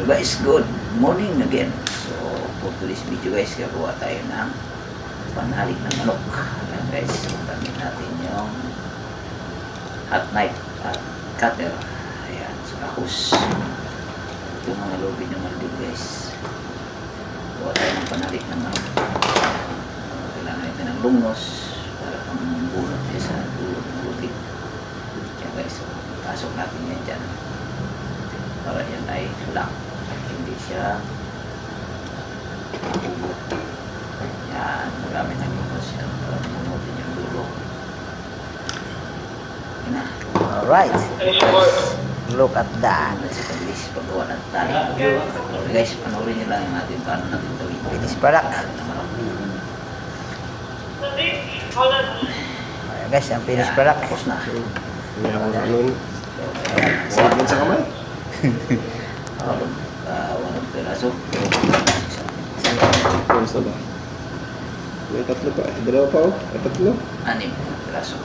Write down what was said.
guys, good morning again. So for today's video guys, gagawa tayo ng panalik ng manok. Ayan guys, gamit natin yung hot knife at cutter. Ayan, saka hose. Ito mga lubid ng malibig guys. Gawa tayo ng panalik ng manok. Kailangan natin ng lungnos para pang bunot sa dulo ng lubid. Ayan guys, pasok natin yan dyan para yan ay lock, hindi siya mabubot. Yan, magamit ng lungos yan para bunutin yung dulo. Yan na. Alright, look at that. Let's pag-list paggawa ng tali. Okay guys, panoorin nyo lang natin paano natin gawin. Finish product. Ayan guys, ang finish product. Tapos na. Sakit sa kamay. Walang piraso. Kamusta ba? May tatlo pa. Dalawa pa o? Tatlo? 6 piraso.